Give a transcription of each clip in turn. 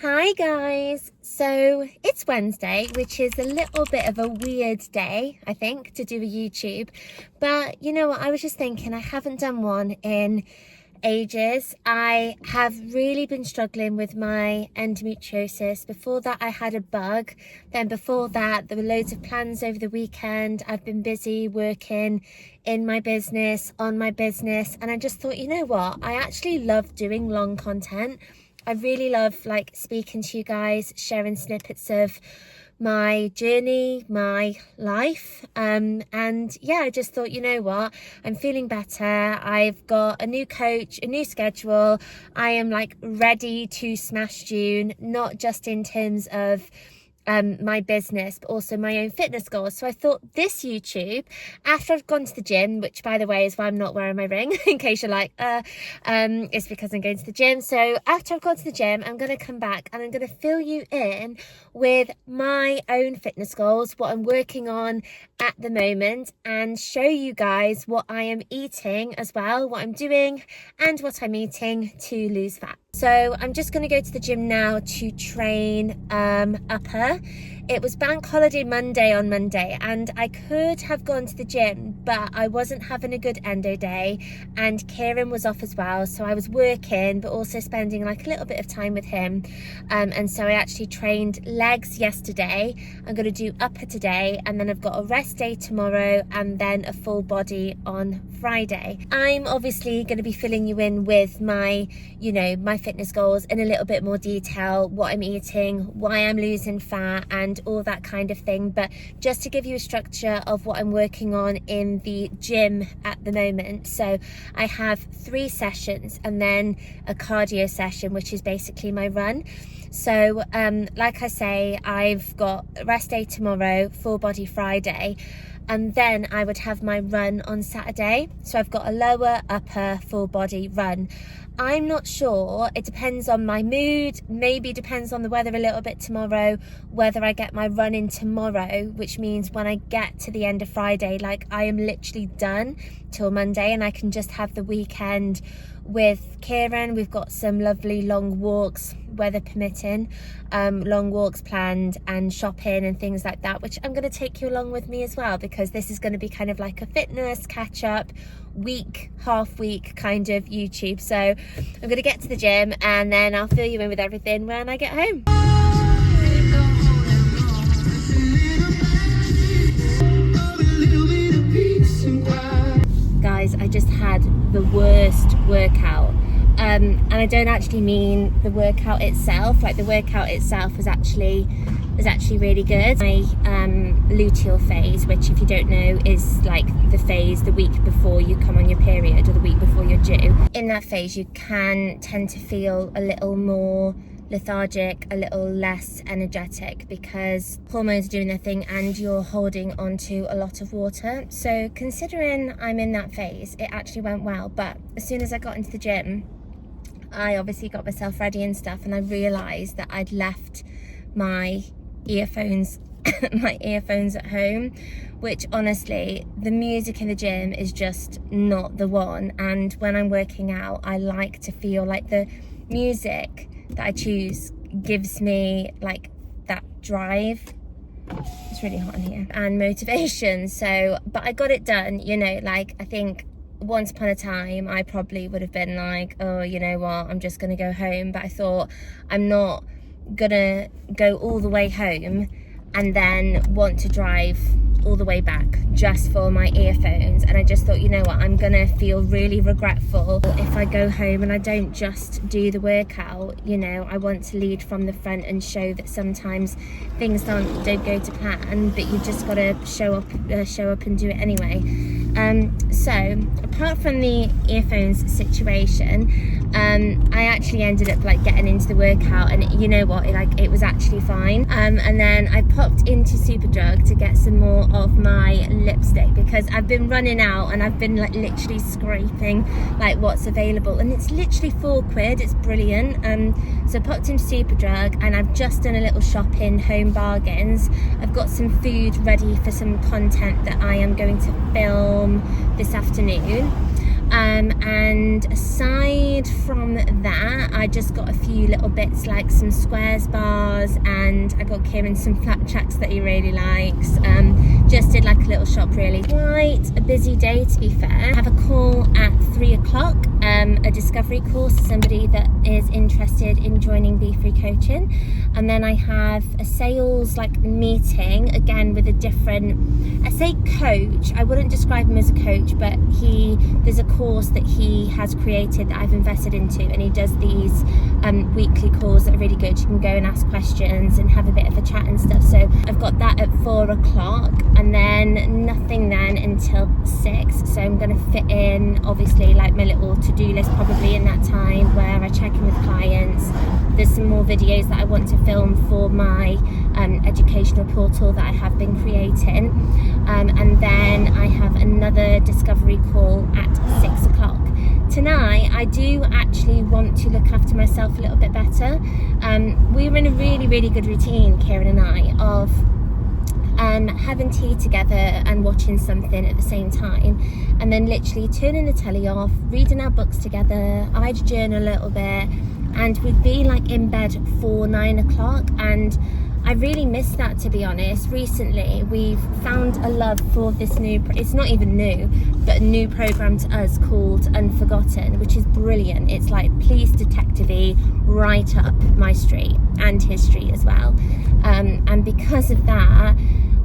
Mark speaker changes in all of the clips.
Speaker 1: Hi guys, so it's Wednesday, which is a little bit of a weird day, I think, to do a YouTube, but you know what, I was just thinking I haven't done one in ages. I have really been struggling with my endometriosis. Before that I had a bug, then before that there were loads of plans over the weekend. I've been busy working in my business, on my business, and I just thought, you know what, I actually love doing long content. I really love speaking to you guys, sharing snippets of my journey, my life, and yeah, I just thought, you know what, I'm feeling better. I've got a new coach, a new schedule. I am ready to smash June, not just in terms of my business, but also my own fitness goals. So I thought this YouTube, after I've gone to the gym, which by the way is why I'm not wearing my ring, in case you're like, it's because I'm going to the gym. So after I've gone to the gym, I'm going to come back and I'm going to fill you in with my own fitness goals, what I'm working on at the moment, and show you guys what I am eating as well, what I'm doing and what I'm eating to lose fat. So I'm just going to go to the gym now to train upper. It was bank holiday Monday on Monday and I could have gone to the gym, but I wasn't having a good endo day and Kieran was off as well. So I was working, but also spending a little bit of time with him. And so I actually trained legs yesterday. I'm going to do upper today, and then I've got a rest day tomorrow and then a full body on Friday. I'm obviously going to be filling you in with my, my fitness goals in a little bit more detail, what I'm eating, why I'm losing fat and all that kind of thing. But just to give you a structure of what I'm working on in the gym at the moment. So I have 3 sessions and then a cardio session, which is basically my run. So like I say, I've got a rest day tomorrow, full body Friday, and then I would have my run on Saturday. So I've got a lower, upper, full body run. I'm not sure, it depends on my mood, maybe depends on the weather a little bit tomorrow, whether I get my run in tomorrow, which means when I get to the end of Friday, I am literally done till Monday and I can just have the weekend with Kieran. We've got some lovely long walks, weather permitting, long walks planned and shopping and things like that, which I'm going to take you along with me as well, because this is going to be kind of like a fitness catch up week, half week kind of YouTube. So I'm going to get to the gym and then I'll fill you in with everything when I get home. Guys, I just had the worst workout. And I don't actually mean the workout itself. The workout itself was actually really good. My luteal phase, which if you don't know is the phase the week before you come on your period or the week before you're due. In that phase you can tend to feel a little more lethargic, a little less energetic, because hormones are doing their thing and you're holding onto a lot of water. So considering I'm in that phase, it actually went well. But as soon as I got into the gym, I obviously got myself ready and stuff, and I realised that I'd left my earphones at home, which honestly, the music in the gym is just not the one. And when I'm working out, I like to feel like the music that I choose gives me that drive. It's really hot in here, and motivation. So, but I got it done, I think once upon a time I probably would have been oh, you know what, I'm just gonna go home. But I thought, I'm not gonna go all the way home and then want to drive all the way back just for my earphones. And I just thought, you know what, I'm gonna feel really regretful if I go home and I don't just do the workout. I want to lead from the front and show that sometimes things don't go to plan, but you just gotta show up and do it anyway. So apart from the earphones situation, I actually ended up getting into the workout, and you know what, it was actually fine. And then I popped into Superdrug to get some more of my lipstick, because I've been running out and I've been literally scraping what's available, and it's literally £4. It's brilliant. So I popped into Superdrug and I've just done a little shop in Home Bargains. I've got some food ready for some content that I am going to film this afternoon. And aside from that, I just got a few little bits like some squares bars, and I got Kieran some flapjacks that he really likes. Just did like a little shop really. Quite a busy day, to be fair. I have a call at 3 o'clock, a discovery course for somebody that is interested in joining Be Free Coaching. And then I have a sales meeting, again with a different, I say coach, I wouldn't describe him as a coach, but there's a course that he has created that I've invested into, and he does these weekly calls that are really good. You can go and ask questions and have a bit of a chat and stuff. So I've got that at 4 o'clock, and then nothing then until 6. So I'm going to fit in obviously my little to-do list probably in that time, where I check in with clients. There's some more videos that I want to film for my educational portal that I have been creating, and then I have another discovery call at 6 o'clock. Tonight I do actually want to look after myself a little bit better. We were in a really good routine, Kieran and I, of having tea together and watching something at the same time, and then literally turning the telly off, reading our books together. I'd journal a little bit, and we'd be in bed for 9 o'clock, and I really miss that, to be honest. Recently we've found a love for this new, it's not even new, but a new program to us called Unforgotten, which is brilliant. It's police detective-y, right up my street, and his street as well. And because of that,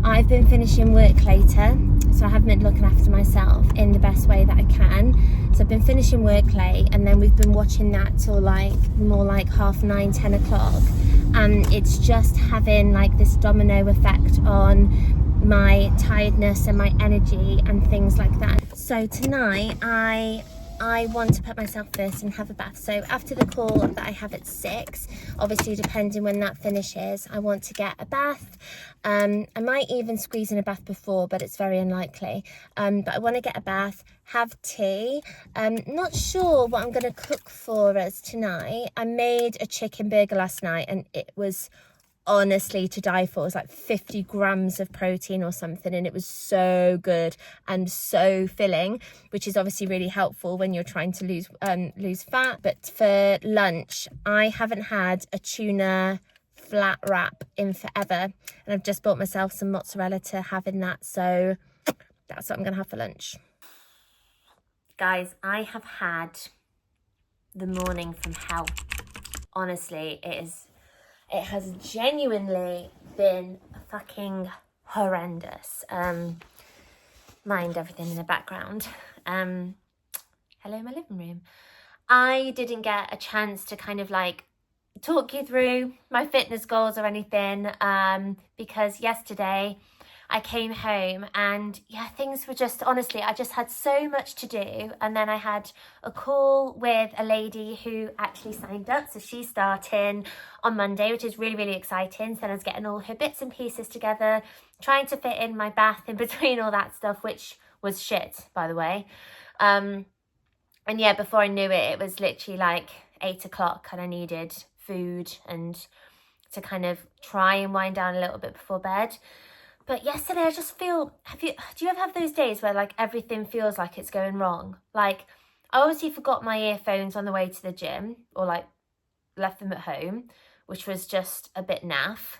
Speaker 1: I've been finishing work later, so I haven't been looking after myself in the best way that I can. So I've been finishing work late, and then we've been watching that till more 9:30, 10 o'clock. And it's just having this domino effect on my tiredness and my energy and things like that. So tonight I want to put myself first and have a bath. So after the call that I have at 6, obviously depending when that finishes, I want to get a bath. I might even squeeze in a bath before, but it's very unlikely. But I want to get a bath, have tea. Not sure what I'm going to cook for us tonight. I made a chicken burger last night, and it was honestly to die for. It was 50 grams of protein or something, and it was so good and so filling, which is obviously really helpful when you're trying to lose fat. But for lunch, I haven't had a tuna flat wrap in forever, and I've just bought myself some mozzarella to have in that, so that's what I'm gonna have for lunch. Guys, I have had the morning from hell. Honestly, it has genuinely been fucking horrendous. Mind everything in the background. Hello, my living room. I didn't get a chance to talk you through my fitness goals or anything, because yesterday I came home and things were just, honestly, I just had so much to do. And then I had a call with a lady who actually signed up, so she's starting on Monday, which is really exciting. So then I was getting all her bits and pieces together, trying to fit in my bath in between all that stuff, which was shit, by the way. And before I knew it, it was literally 8 o'clock, and I needed food and to try and wind down a little bit before bed. But yesterday I just feel, do you ever have those days where everything feels like it's going wrong? I obviously forgot my earphones on the way to the gym, or left them at home, which was just a bit naff.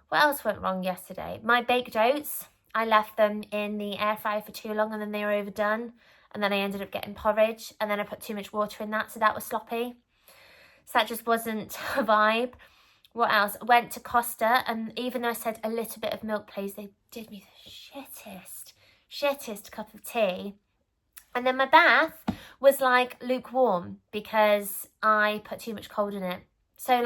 Speaker 1: What else went wrong yesterday? My baked oats, I left them in the air fryer for too long, and then they were overdone. And then I ended up getting porridge, and then I put too much water in that, so that was sloppy. So that just wasn't a vibe. What else? I went to Costa, and even though I said a little bit of milk, please, they did me the shittest cup of tea. And then my bath was lukewarm because I put too much cold in it. So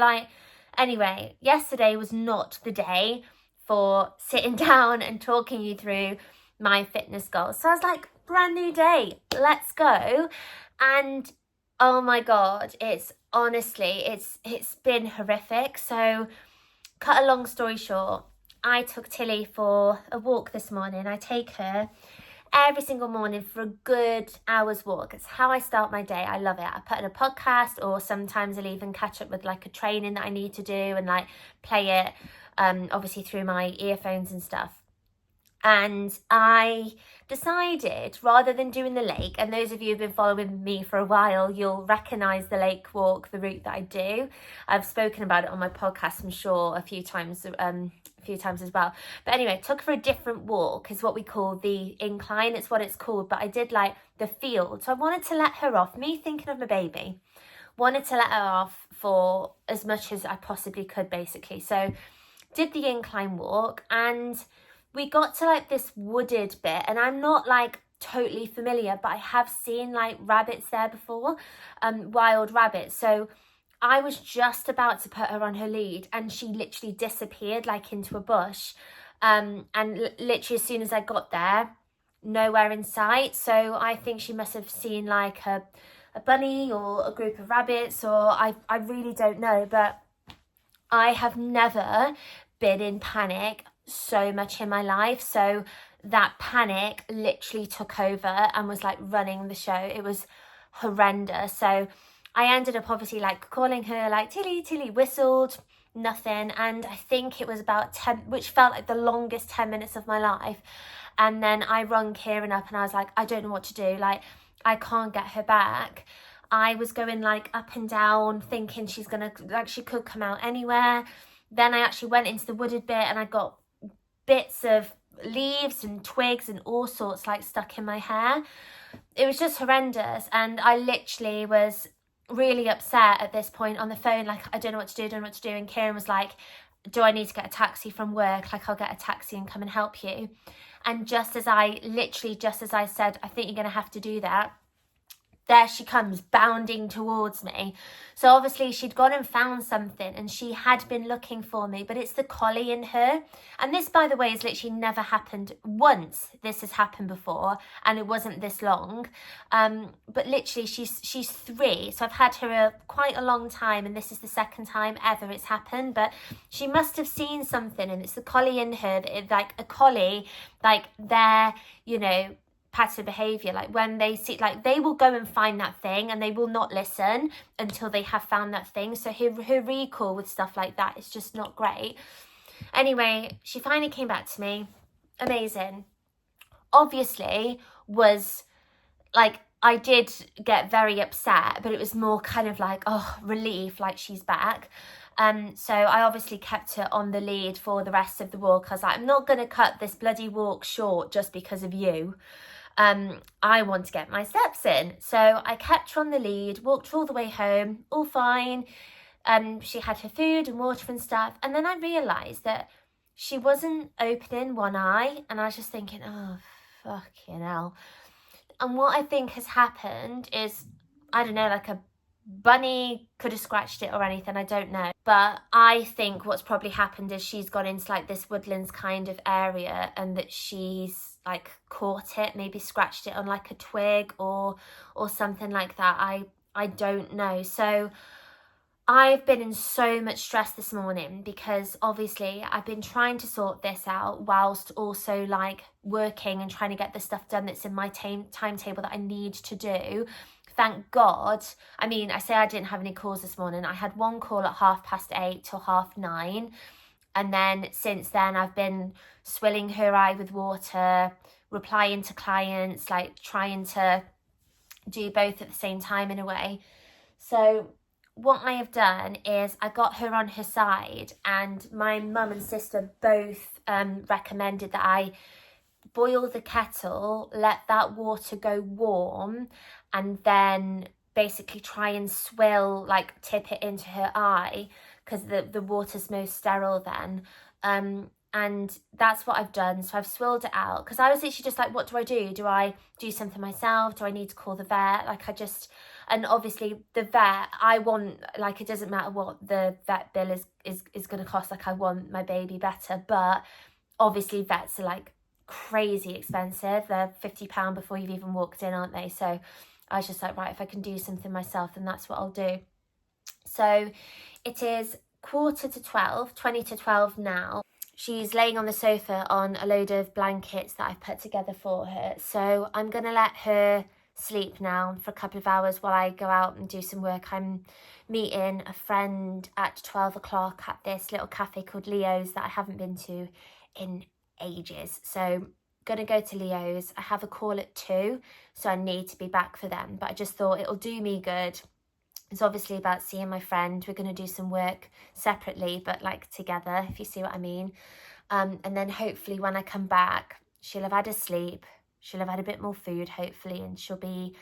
Speaker 1: anyway, yesterday was not the day for sitting down and talking you through my fitness goals. So I was brand new day, let's go. And oh my God, it's been horrific. So cut a long story short, I took Tilly for a walk this morning. I take her every single morning for a good hour's walk. It's how I start my day. I love it. I put in a podcast, or sometimes I'll even catch up with a training that I need to do and play it obviously through my earphones and stuff. And I decided, rather than doing the lake, and those of you who've been following me for a while, you'll recognise the lake walk, the route that I do. I've spoken about it on my podcast, I'm sure, a few times as well. But anyway, took her for a different walk, is what we call the incline. It's what it's called. But I did like the field. So I wanted to let her off, me thinking of my baby, wanted to let her off for as much as I possibly could, basically. So did the incline walk, and we got to like this wooded bit, and I'm not like totally familiar, but I have seen like rabbits there before, wild rabbits. So I was just about to put her on her lead, and she literally disappeared like into a bush. And literally as soon as I got there, nowhere in sight. So I think she must have seen like a bunny or a group of rabbits, or I really don't know. But I have never been in panic so much in my life. So that panic literally took over and was like running the show. It was horrendous. So I ended up obviously like calling her like Tilly, Tilly, whistled, nothing. And I think it was about 10, which felt like the longest 10 minutes of my life. And then I rung Kieran up and I was like, I don't know what to do. Like, I can't get her back. I was going like up and down thinking she's gonna, like she could come out anywhere. Then I actually went into the wooded bit and I got bits of leaves and twigs and all sorts like stuck in my hair. It was just horrendous. And I literally was really upset at this point on the phone, like I don't know what to do. And Kieran was like, do I need to get a taxi from work? Like, I'll get a taxi and come and help you. And just as I said, I think you're gonna have to do that, there she comes bounding towards me. So obviously she'd gone and found something, and she had been looking for me, but it's the collie in her. And this, by the way, has literally never happened once. This has happened before, and it wasn't this long. But literally she's 3. So I've had her quite a long time, and this is the second time ever it's happened. But she must have seen something, and it's the collie in her. That like a collie, like they're, you know, passive behavior, like when they see, like they will go and find that thing and they will not listen until they have found that thing. So her recall with stuff like that is just not great. Anyway, she finally came back to me. Amazing. Obviously was like, I did get very upset, but it was more kind of like, oh, relief, like she's back. So I obviously kept her on the lead for the rest of the walk. I was like, I'm not going to cut this bloody walk short just because of you. I want to get my steps in. So I kept her on the lead, walked all the way home, all fine. She had her food and water and stuff. And then I realised that she wasn't opening one eye. And I was just thinking, oh, fucking hell. And what I think has happened is, I don't know, like a bunny could have scratched it or anything, I don't know. But I think what's probably happened is she's gone into like this woodlands kind of area, and that she's like caught it, maybe scratched it on like a twig or something like that. I don't know. So I've been in so much stress this morning because obviously I've been trying to sort this out whilst also like working and trying to get the stuff done that's in my timetable that I need to do. Thank God. I mean, I say I didn't have any calls this morning. I had one call at 8:30 till 9:30. And then since then, I've been swilling her eye with water, replying to clients, like trying to do both at the same time in a way. So what I have done is I got her on her side, and my mum and sister both recommended that I boil the kettle, let that water go warm, and then basically try and swill, like tip it into her eye, because the water's most sterile then. And that's what I've done. So I've swilled it out, because I was literally just like, what do? Do I do something myself? Do I need to call the vet? Like and obviously the vet, I want, like, it doesn't matter what the vet bill is going to cost. Like, I want my baby better, but obviously vets are like crazy expensive. They're £50 before you've even walked in, aren't they? So I was just like, right, if I can do something myself, then that's what I'll do. So it is 11:45, 20 to 12 now. She's laying on the sofa on a load of blankets that I've put together for her. So I'm going to let her sleep now for a couple of hours while I go out and do some work. I'm meeting a friend at 12 o'clock at this little cafe called Leo's that I haven't been to in ages. So gonna go to Leo's. I have a call at 2, so I need to be back for them, but I just thought it'll do me good. It's obviously about seeing my friend. We're going to do some work separately, but like together, if you see what I mean. And then hopefully when I come back, she'll have had a sleep. She'll have had a bit more food, hopefully, and she'll be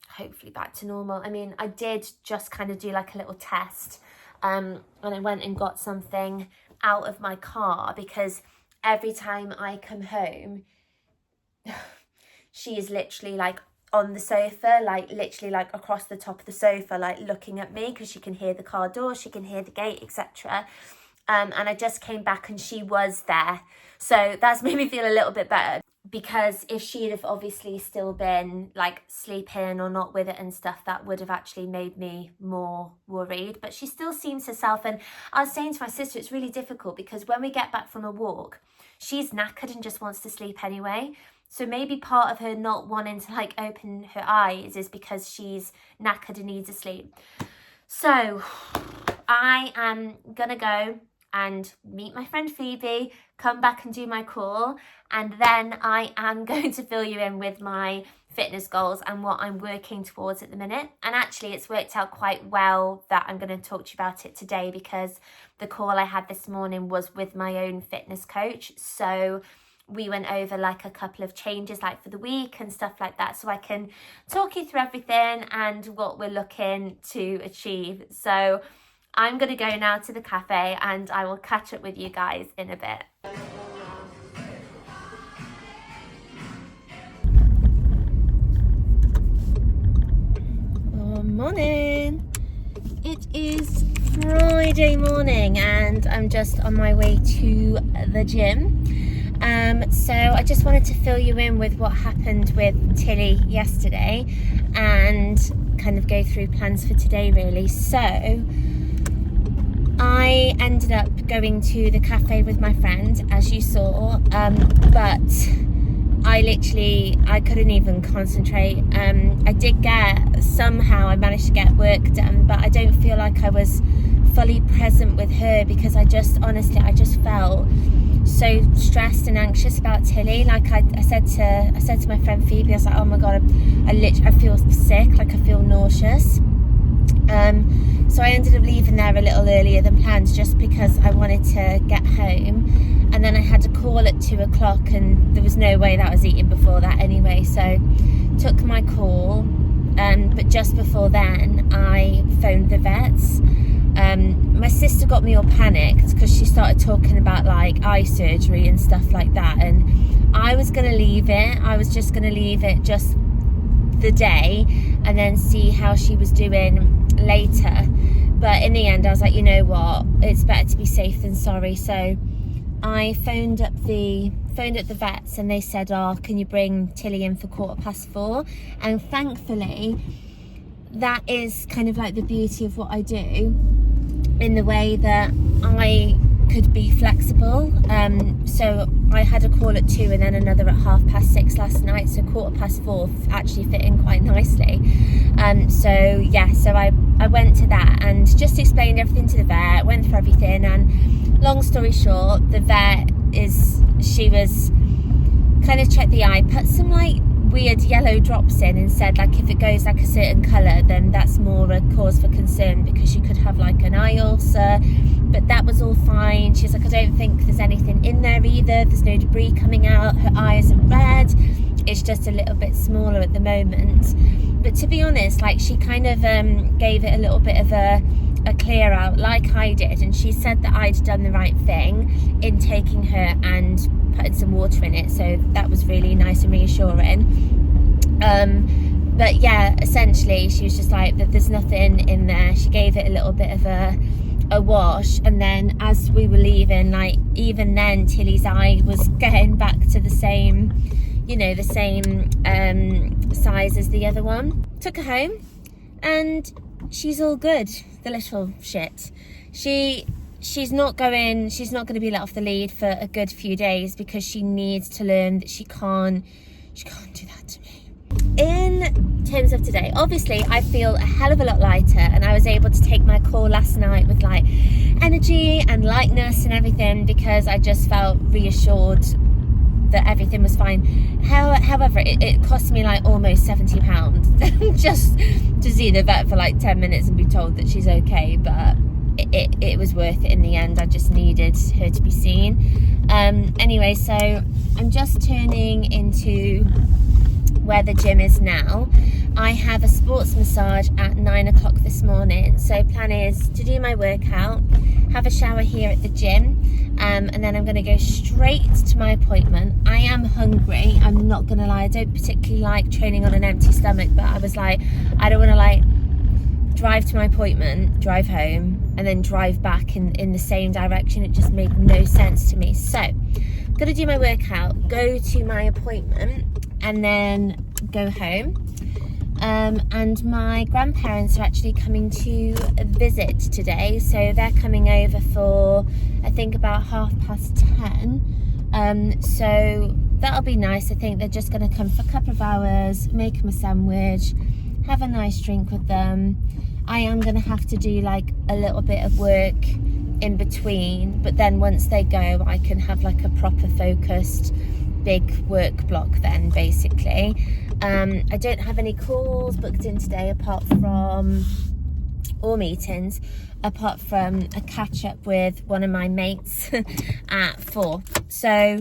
Speaker 1: hopefully back to normal. I mean, I did just kind of do like a little test. And I went and got something out of my car, because every time I come home, she is literally like on the sofa, like literally like across the top of the sofa, like looking at me, because she can hear the car door, she can hear the gate, etc. And I just came back and she was there, so that's made me feel a little bit better, because if she'd have obviously still been like sleeping or not with it and stuff, that would have actually made me more worried. But she still seems herself, and I was saying to my sister, it's really difficult because when we get back from a walk, she's knackered and just wants to sleep anyway. So maybe part of her not wanting to like open her eyes is because she's knackered and needs to sleep. So I am gonna go and meet my friend Phoebe, come back and do my call, and then I am going to fill you in with my fitness goals and what I'm working towards at the minute. And actually it's worked out quite well that I'm going to talk to you about it today, because the call I had this morning was with my own fitness coach. So we went over like a couple of changes like for the week and stuff like that, so I can talk you through everything and what we're looking to achieve. So I'm going to go now to the cafe and I will catch up with you guys in a bit. Morning. It is Friday morning and I'm just on my way to the gym. So I just wanted to fill you in with what happened with Tilly yesterday and kind of go through plans for today really. So I ended up going to the cafe with my friend, as you saw, but I couldn't even concentrate. I managed to get work done, but I don't feel like I was fully present with her, because I just felt so stressed and anxious about Tilly. Like I said to my friend Phoebe, I was like, oh my god, I feel sick, like I feel nauseous. So I ended up leaving there a little earlier than planned, just because I wanted to get home. And then I had a call at 2 o'clock and there was no way that I was eating before that anyway, so took my call. But just before then I phoned the vets. My sister got me all panicked because she started talking about like eye surgery and stuff like that, and I was going to leave it. I was just going to leave it just the day and then see how she was doing later. But in the end I was like, you know what, it's better to be safe than sorry. So I phoned up the vets and they said, oh, can you bring Tilly in for 4:15? And thankfully that is kind of like the beauty of what I do, in the way that I could be flexible. So I had a call at 2 and then another at 6:30 last night, so 4:15 actually fit in quite nicely. So I went to that and just explained everything to the vet, went through everything, and long story short, the vet she was kind of checked the eye, put some like weird yellow drops in, and said like if it goes like a certain colour then that's more a cause for concern, because she could have like an eye ulcer. But that was all fine. She's like, I don't think there's anything in there either, there's no debris coming out, her eye isn't red, it's just a little bit smaller at the moment. But to be honest, like she kind of gave it a little bit of a clear out like I did, and she said that I'd done the right thing in taking her and putting some water in it, so that was really nice and reassuring. But yeah, essentially she was just like that there's nothing in there. She gave it a little bit of a wash, and then as we were leaving, like even then Tilly's eye was getting back to the same, the same size as the other one. Took her home and she's all good, the little shit. She's not going to be let off the lead for a good few days, because she needs to learn that she can't do that to me. In terms of today, obviously I feel a hell of a lot lighter, and I was able to take my call last night with like energy and lightness and everything, because I just felt reassured that everything was fine. However, it cost me like almost £70 just to see the vet for like 10 minutes and be told that she's okay, but it was worth it in the end. I just needed her to be seen. Anyway, so I'm just turning into where the gym is now. I have a sports massage at 9 o'clock this morning, so plan is to do my workout, have a shower here at the gym, and then I'm going to go straight to my appointment. I am hungry, I'm not going to lie. I don't particularly like training on an empty stomach, but I was like, I don't want to like drive to my appointment, drive home, and then drive back in the same direction. It just made no sense to me. So I'm going to do my workout, go to my appointment, and then go home. And my grandparents are actually coming to visit today, so they're coming over for I think about 10:30. So that'll be nice. I think they're just going to come for a couple of hours, make them a sandwich, have a nice drink with them. I am going to have to do like a little bit of work in between, but then once they go I can have like a proper focused big work block then, basically. I don't have any calls booked in today or meetings, apart from a catch up with one of my mates at 4. So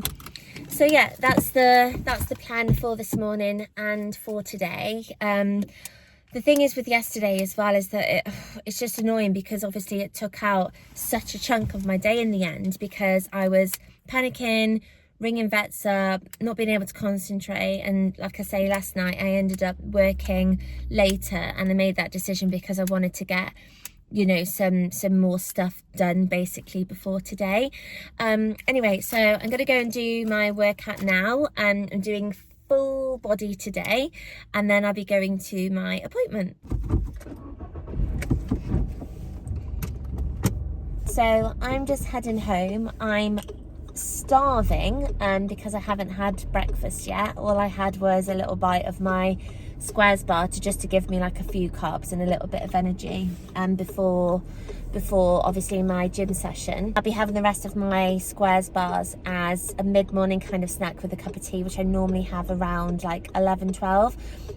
Speaker 1: yeah, that's the plan for this morning and for today. The thing is with yesterday as well is that it's just annoying because obviously it took out such a chunk of my day in the end, because I was panicking, ringing vets up, not being able to concentrate, and like I say, last night I ended up working later, and I made that decision because I wanted to get, you know, some more stuff done basically before today. Anyway, so I'm gonna go and do my workout now. I'm doing full body today, and then I'll be going to my appointment. So I'm just heading home. I'm starving because I haven't had breakfast yet. All I had was a little bite of my squares bar to give me like a few carbs and a little bit of energy before obviously my gym session. I'll be having the rest of my squares bars as a mid-morning kind of snack with a cup of tea, which I normally have around like 11-12.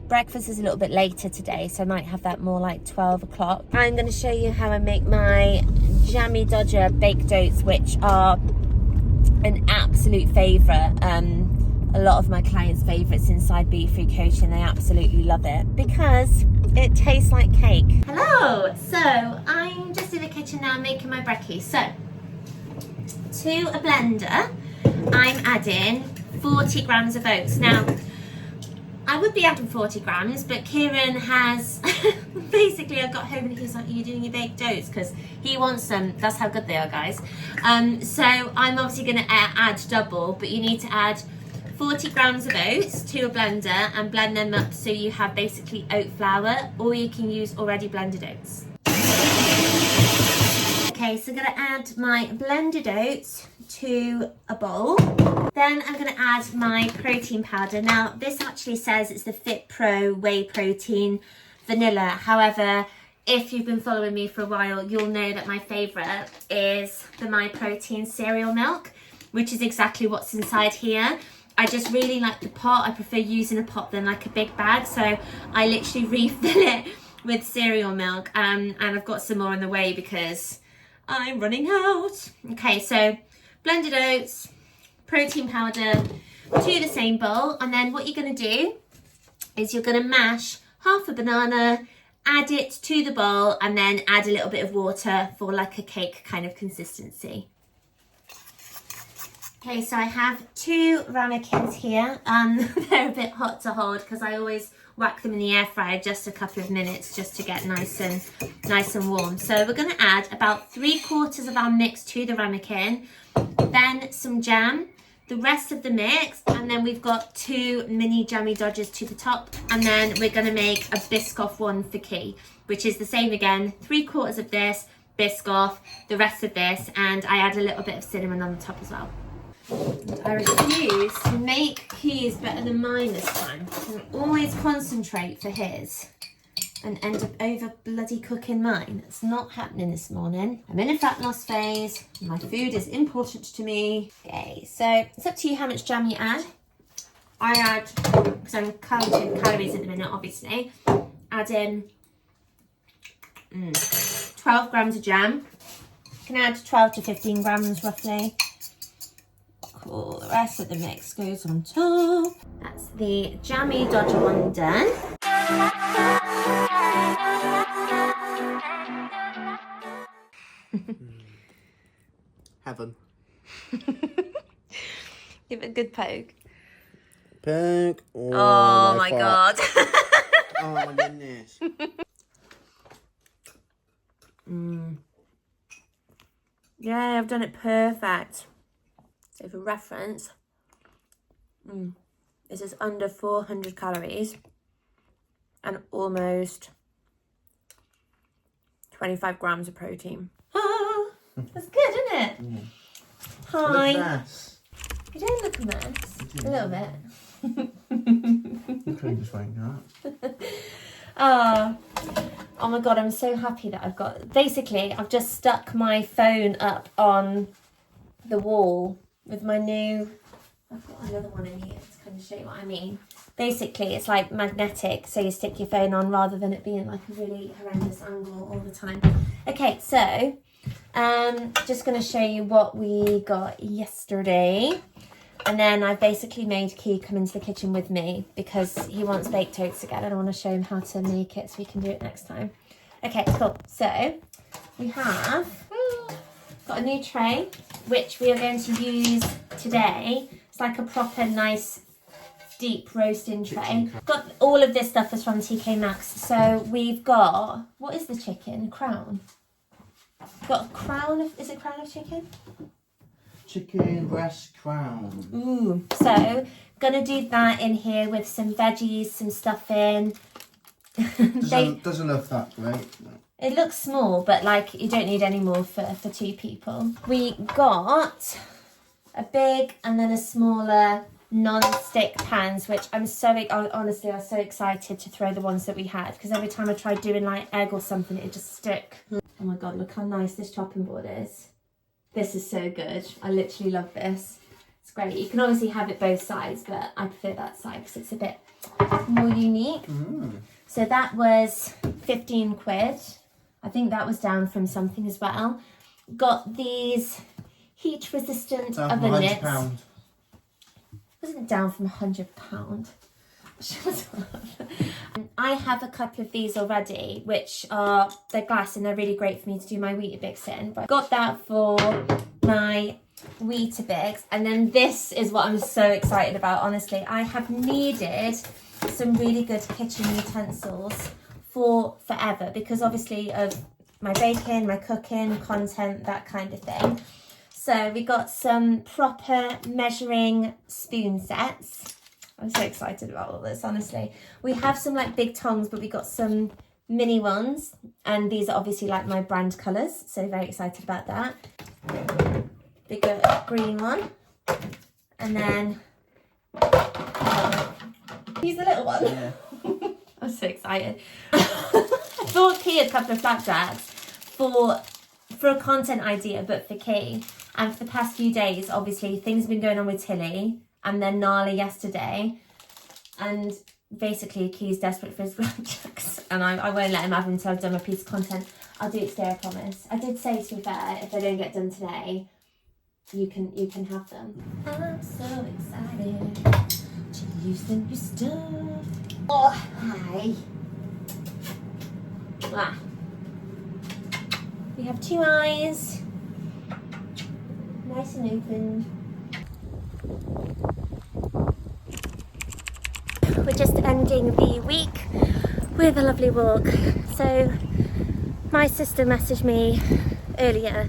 Speaker 1: Breakfast is a little bit later today, so I might have that more like 12 o'clock. I'm going to show you how I make my Jammy Dodger baked oats, which are an absolute favourite. A lot of my clients' favourites inside Be Free Coaching. They absolutely love it because it tastes like cake. Hello, so I'm just in the kitchen now making my brekkie. So to a blender I'm adding 40 grams of oats. Now I would be adding 40 grams, but Kieran has basically, I got home and he's like, are you doing your baked oats? Because he wants them. That's how good they are, guys. So I'm obviously going to add double, but you need to add 40 grams of oats to a blender and blend them up so you have basically oat flour, or you can use already blended oats. Okay, so I'm going to add my blended oats to a bowl. Then I'm going to add my protein powder. Now this actually says it's the Fit Pro whey protein vanilla. However, if you've been following me for a while, you'll know that my favourite is the My Protein cereal milk, which is exactly what's inside here. I just really like the pot. I prefer using a pot than like a big bag, so I literally refill it with cereal milk, and I've got some more on the way because I'm running out. Okay, so blended oats, protein powder to the same bowl, and then what you're going to do is you're going to mash half a banana, add it to the bowl, and then add a little bit of water for like a cake kind of consistency. Okay, so I have 2 ramekins here. They're a bit hot to hold because I always whack them in the air fryer just a couple of minutes just to get nice and warm. So we're going to add about 3/4 of our mix to the ramekin, then some jam, the rest of the mix, and then we've got 2 mini Jammy Dodgers to the top, and then we're going to make a Biscoff one for Key, which is the same again, 3/4 of this, Biscoff, the rest of this, and I add a little bit of cinnamon on the top as well. I refuse to make Key's better than mine this time. I always concentrate for his, and end up over bloody cooking mine. It's not happening this morning. I'm in a fat loss phase. My food is important to me. Okay, so it's up to you how much jam you add. I add, because I'm counting calories at the minute, obviously, add in 12 grams of jam. You can add 12 to 15 grams roughly. Cool, the rest of the mix goes on top. That's the jammy dodger one done.
Speaker 2: Heaven.
Speaker 1: Give it a good poke.
Speaker 2: Poke.
Speaker 1: Oh my god.
Speaker 2: Oh my goodness.
Speaker 1: Yeah, I've done it perfect. So for reference, this is under 400 calories and almost 25 grams of protein. Oh, that's good, isn't it?
Speaker 2: Yeah.
Speaker 1: Hi.
Speaker 2: Look at this.
Speaker 1: You don't look a mess. A little bit.
Speaker 2: You couldn't just wake up.
Speaker 1: Oh my god, I'm so happy that I've got... Basically, I've just stuck my phone up on the wall with my new... I've got another one in here to kind of show you what I mean. Basically, it's like magnetic, so you stick your phone on rather than it being like a really horrendous angle all the time. Okay, so just going to show you what we got yesterday. And then I basically made Key come into the kitchen with me because he wants baked oats again and I want to show him how to make it so we can do it next time. Okay, cool. So we have got a new tray, which we are going to use today. It's like a proper nice deep roasting tray. Got all of this stuff is from TK Maxx. So we've got, what is the chicken? Crown. Got a crown of, is it crown of chicken?
Speaker 2: Chicken breast crown.
Speaker 1: Ooh, so gonna do that in here with some veggies, some stuffing.
Speaker 2: Doesn't look that great.
Speaker 1: It looks small, but like you don't need any more for 2 people. We got a big and then a smaller non-stick pans, which honestly I was so excited to throw the ones that we had because every time I tried doing like egg or something, it just stuck. Oh my god, look how nice this chopping board is. This is so good. I literally love this. It's great. You can obviously have it both sides, but I prefer that side because it's a bit more unique. So that was 15 quid. I think that was down from something as well. Got these heat resistant oven mitts. Wasn't down from £100. Shut up. I have a couple of these already, which are, they're glass and they're really great for me to do my Weetabix in. But I got that for my Weetabix. And then this is what I'm so excited about, honestly. I have needed some really good kitchen utensils for forever because obviously of my baking, my cooking, content, that kind of thing. So we got some proper measuring spoon sets. I'm so excited about all this, honestly. We have some like big tongs, but we got some mini ones. And these are obviously like my brand colours. So very excited about that. Bigger green one. And then he's the little one.
Speaker 2: Yeah.
Speaker 1: I'm so excited. I bought Key a couple of flapjacks for a content idea, but for Key. And for the past few days, obviously, things have been going on with Tilly. And then Nala yesterday, and basically Key's desperate for his flapjacks, and I won't let him have them until I've done my piece of content. I'll do it today, I promise. I did say, to be fair, if they don't get done today, you can have them. I'm so excited to use the new stuff. Oh, hi. Ah. We have 2 eyes, nice and open. We're just ending the week with a lovely walk. So my sister messaged me earlier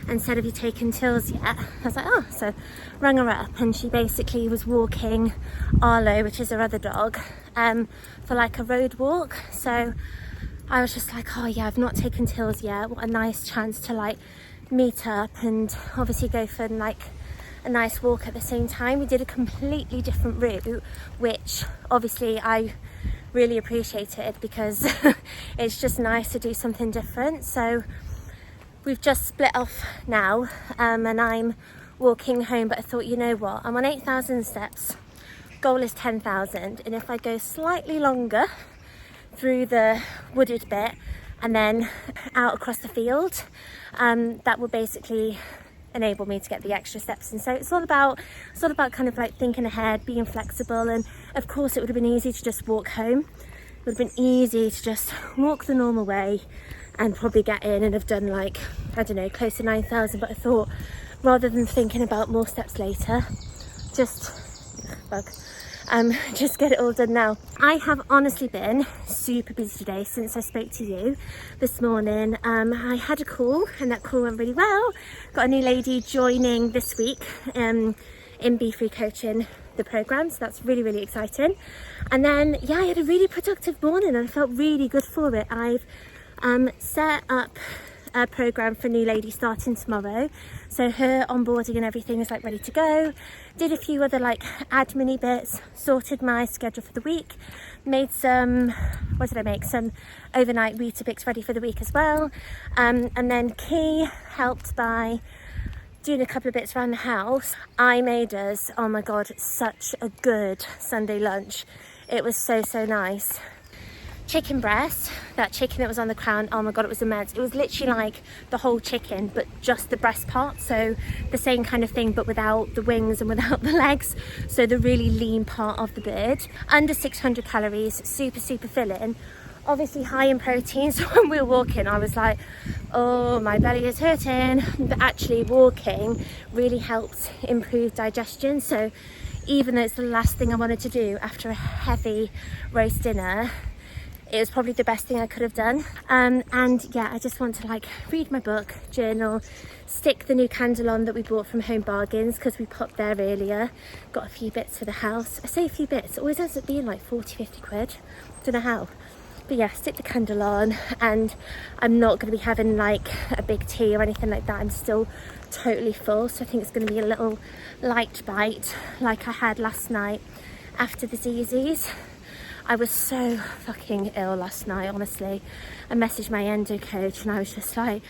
Speaker 1: and said, have you taken Tills yet? I was like, oh, so rang her up and she basically was walking Arlo, which is her other dog, for like a road walk. So I was just like, oh yeah, I've not taken Tills yet. What a nice chance to like meet up and obviously go for like a nice walk at the same time. We did a completely different route, which obviously I really appreciated, because it's just nice to do something different. So we've just split off now, and I'm walking home, but I thought, you know what, I'm on 8,000 steps, goal is 10,000, and if I go slightly longer through the wooded bit and then out across the field, that will basically enable me to get the extra steps. And so it's all about kind of like thinking ahead, being flexible. And of course it would have been easy to just walk home. It would have been easy to just walk the normal way and probably get in and have done, like, I don't know, close to 9,000. But I thought, rather than thinking about more steps later, just get it all done now. I have honestly been super busy today since I spoke to you this morning. I had a call, and that call went really well. Got a new lady joining this week in Be Free Coaching, the program, so that's really, really exciting. And then, yeah, I had a really productive morning and I felt really good for it. I've set up a program for a new lady starting tomorrow, so her onboarding and everything is like ready to go. Did a few other like admin-y bits, sorted my schedule for the week, made some, what did I make, some overnight Weetabix ready for the week as well, and then Key helped by doing a couple of bits around the house. I made us, oh my god, such a good Sunday lunch. It was so nice. Chicken breast, that chicken that was on the crown, oh my god, it was immense. It was literally like the whole chicken, but just the breast part, so the same kind of thing but without the wings and without the legs, so the really lean part of the bird. Under 600 calories, super filling, obviously high in protein. So when we were walking I was like, oh, my belly is hurting, but actually walking really helped improve digestion. So even though it's the last thing I wanted to do after a heavy roast dinner, it was probably the best thing I could have done. And yeah, I just want to like read my book, journal, stick the new candle on that we bought from Home Bargains because we popped there earlier, got a few bits for the house. I say a few bits, it always ends up being like 40-50 quid, don't know how. But yeah, stick the candle on, and I'm not going to be having like a big tea or anything like that. I'm still totally full, so I think it's going to be a little light bite like I had last night after the crazzzys. I was so fucking ill last night, honestly. I messaged my endo coach and I was just like,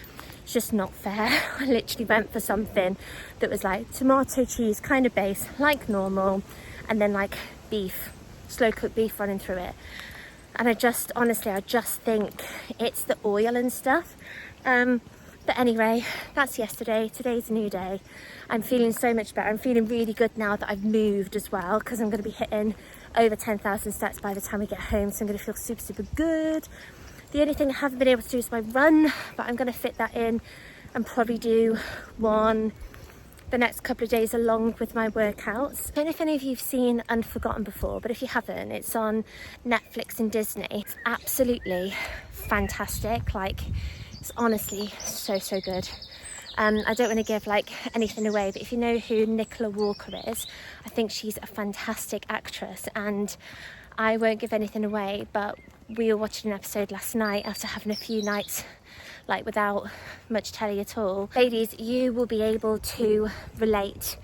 Speaker 1: it's just not fair. I literally went for something that was like tomato cheese kind of base, like normal, and then like beef, slow cooked beef running through it. And I just think it's the oil and stuff. But anyway, that's yesterday. Today's a new day. I'm feeling so much better. I'm feeling really good now that I've moved as well, because I'm going to be hitting over 10,000 steps by the time we get home. So I'm going to feel super good. The only thing I haven't been able to do is my run, but I'm going to fit that in and probably do one the next couple of days along with my workouts. I don't know if any of you've seen Unforgotten before, but if you haven't, it's on Netflix and Disney. It's absolutely fantastic. Like, it's honestly so good. I don't want to give like anything away, but if you know who Nicola Walker is, I think she's a fantastic actress, and I won't give anything away, but we were watching an episode last night after having a few nights like without much telly at all. Ladies, you will be able to relate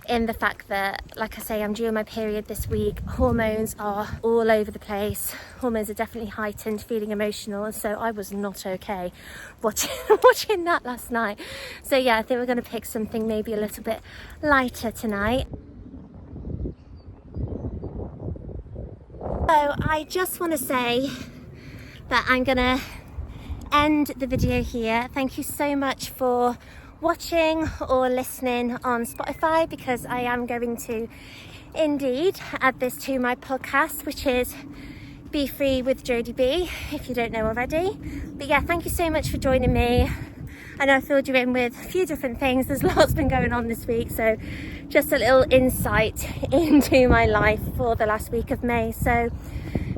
Speaker 1: in the fact that, like I say, I'm due my period this week. Hormones are all over the place. Hormones are definitely heightened, feeling emotional, and so I was not okay watching that last night. So yeah, I think we're going to pick something maybe a little bit lighter tonight. So I just want to say that I'm going to end the video here. Thank you so much for watching or listening on Spotify, because I am going to indeed add this to my podcast, which is Be Free with Jodie B, if you don't know already. But yeah, thank you so much for joining me. I know I filled you in with a few different things. There's lots been going on this week, so just a little insight into my life for the last week of May. So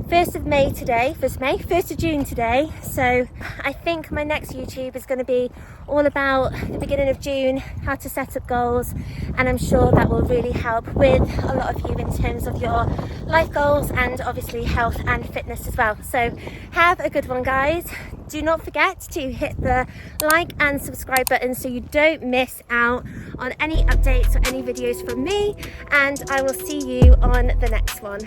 Speaker 1: 1st of June today. So I think my next YouTube is going to be all about the beginning of June, how to set up goals, and I'm sure that will really help with a lot of you in terms of your life goals and obviously health and fitness as well. So have a good one, guys. Do not forget to hit the like and subscribe button so you don't miss out on any updates or any videos from me, and I will see you on the next one.